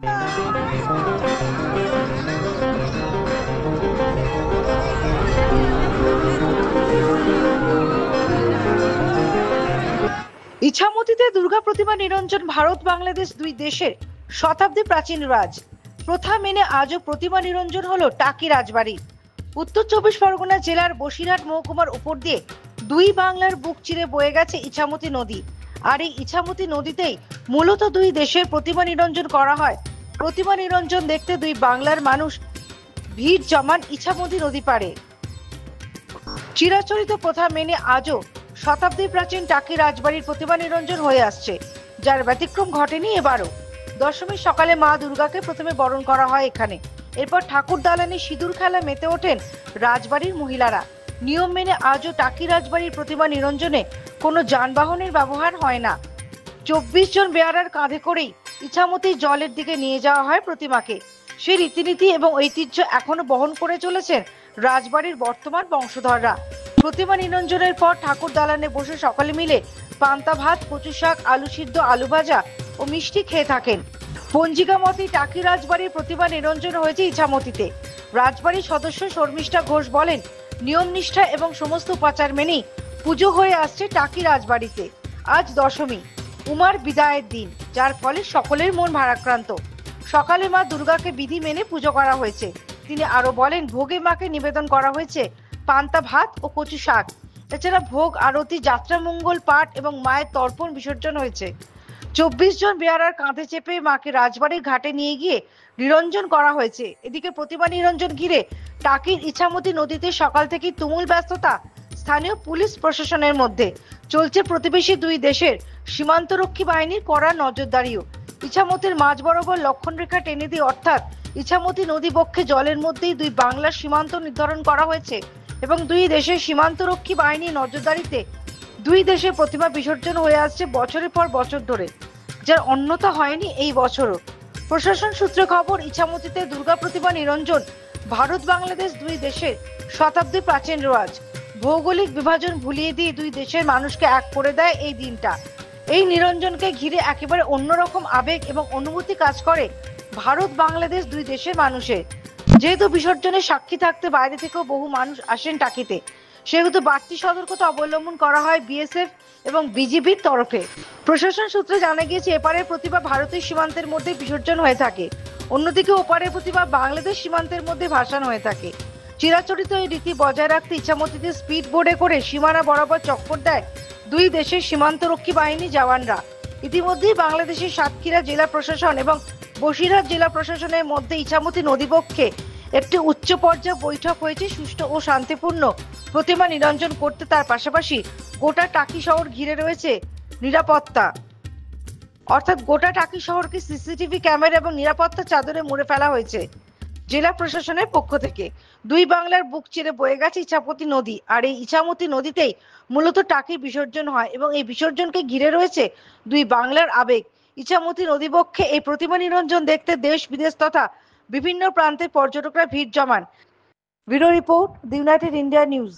ইছামতিতে দুর্গা প্রতিমা নিরঞ্জন ভারত বাংলাদেশ দুই দেশের শতাব্দী প্রাচীন রাজ প্রথা মেনে আজও প্রতিমা নিরঞ্জন হলো টাকি রাজবাড়ি। উত্তর চব্বিশ পরগনা জেলার বসিরহাট মহকুমার উপর দিয়ে দুই বাংলার বুক চিরে বয়ে গেছে ইছামতি নদী। আর এই ইছামতি নদীতেই মূলত দুই দেশের প্রতিমা নিরঞ্জন করা হয়। প্রতিমা নিরঞ্জন দেখতে দুই বাংলার মানুষ ভিড় জমান ইছামতি নদী পাড়ে। চিরাচরিত প্রথা মেনে আজও শতাব্দী প্রাচীন টাকি রাজবাড়ির প্রতিমা নিরঞ্জন হয়ে আসছে, যার ব্যতিক্রম ঘটেনি এবারও। দশমীর সকালে মা দুর্গাকে প্রথমে বরণ করা হয় এখানে। এরপর ঠাকুর দালানে সিঁদুর খেলা মেতে ওঠেন রাজবাড়ির মহিলারা। নিয়ম মেনে আজও টাকি রাজবাড়ির প্রতিমা নিরঞ্জনে কোনো যানবাহনের ব্যবহার হয় না। 24 জন বেয়ারার কাঁধে করেই ইছামতি জলের দিকে নিয়ে যাওয়া হয় প্রতিমাকে। সেই রীতিনীতি এবং ঐতিহ্য এখনো বহন করে চলেছেন রাজবাড়ির বর্তমান বংশধররা। প্রতিমা নিরঞ্জনের পর ঠাকুর দালানে বসে সকলে মিলে পান্তা ভাত, কচু শাক, আলু সিদ্ধ, আলু ভাজা ও মিষ্টি খেয়ে থাকেন। পঞ্জিকা মতে টাকি রাজবাড়ির প্রতিমা নিরঞ্জন হয়েছে ইছামতিতে। রাজবাড়ির সদস্য শর্মিষ্ঠা ঘোষ বলেন, নিয়ম নিষ্ঠা এবং সমস্ত উপাচার মেনেই পুজো হয়ে আসছে টাকি রাজবাড়িতে। আজ দশমী, উমার বিদায়ের দিন, যার ফলে সকলের মন ভারাক্রান্ত। সকালে মা দুর্গাকে বিধি মেনে পুজো করা হয়েছে। তিনি আরো বলেন, ভোগে মাকে নিবেদন করা হয়েছে পান্তা ভাত ও কচু শাক। এছাড়া ভোগ, আরতি, যাত্রা মঙ্গল পাঠ এবং মায়ের তর্পণ বিসর্জন হয়েছে। 24 জন বেয়ারার কাঁধে চেপে মাকে রাজবাড়ির ঘাটে নিয়ে গিয়ে নিরঞ্জন করা হয়েছে। এদিকে প্রতিমা নিরঞ্জন ঘিরে টাকির ইছামতি নদীতে সকাল থেকে তুমুল ব্যস্ততা স্থানীয় পুলিশ প্রশাসনের মধ্যে। চলছে প্রতিবেশী দুই দেশের সীমান্তরক্ষী বাহিনীর কড়া নজরদারিও। ইছামতির মাঝ বরাবর লক্ষণ রেখা টেনে দিয়ে অর্থাৎ ইছামতি নদী বক্ষে জলের মধ্যেই দুই বাংলার সীমান্ত নির্ধারণ করা হয়েছে এবং দুই দেশের সীমান্তরক্ষী বাহিনীর নজরদারিতে দুই দেশের প্রতিমা বিসর্জন হয়ে আসছে বছরের পর বছর ধরে, যার অন্যথা হয়নি এই বছরও। প্রশাসন সূত্রে খবর, ইছামতিতে দুর্গা প্রতিমা নিরঞ্জন ভারত বাংলাদেশ দুই দেশের শতাব্দী প্রাচীন রেওয়াজ। ভৌগোলিক বিভাজন ভুলিয়ে দিয়ে দুই দেশের মানুষকে এক করে দেয় এই দিনটা। এই নিরঞ্জনকে ঘিরে একেবারে অন্যরকম আবেগ এবং অনুভূতি কাজ করে ভারত বাংলাদেশ দুই দেশের মানুষের। যেহেতু বিসর্জনের সাক্ষী থাকতে বাইরে থেকেও বহু মানুষ আসেন টাকিতে, সেহেতু বাড়তি সতর্কতা অবলম্বন করা হয় বিএসএফ এবং বিজিবির তরফে। প্রশাসন সূত্রে জানা গিয়েছে, এপারের প্রতিমা ভারতের সীমান্তের মধ্যে বিসর্জন হয়ে থাকে, অন্যদিকে ওপারের প্রতিমা বাংলাদেশ সীমান্তের মধ্যে ভাসান হয়ে থাকে। চিরাচরিত এই রীতি বজায় রাখতে ইছামতিতে স্পিড বোর্ডে করে সীমানা বরাবর চক্কর দেয় দুই দেশের সীমান্তরক্ষী বাহিনী জওয়ানরা। ইতিমধ্যেই বাংলাদেশের সাতক্ষীরা জেলা প্রশাসন এবং বসিরহাট জেলা প্রশাসনের মধ্যে ইছামতি নদীপক্ষে একটি উচ্চ পর্যায়ে বৈঠক হয়েছে সুষ্ঠু ও শান্তিপূর্ণ প্রতিমা নিরঞ্জন করতে। তার পাশাপাশি গোটা টাকি শহর ঘিরে রয়েছে নিরাপত্তা, অর্থাৎ গোটা টাকি শহরকে সিসিটিভি ক্যামেরা এবং নিরাপত্তা চাদরে মুড়ে ফেলা হয়েছে জেলা প্রশাসনের পক্ষ থেকে। দুই বাংলার বুক চিরে বয়ে গেছে ইছামতি নদী, আর এই ইছামতি নদীতেই মূলত টাকি বিসর্জন হয় এবং এই বিসর্জনকে ঘিরে রয়েছে দুই বাংলার আবেগ। ইছামতি নদীবক্ষে এই প্রতিমা নিরঞ্জন দেখতে দেশ বিদেশ তথা বিভিন্ন প্রান্তের পর্যটকরা ভিড় জমান। Bureau report, the United India news.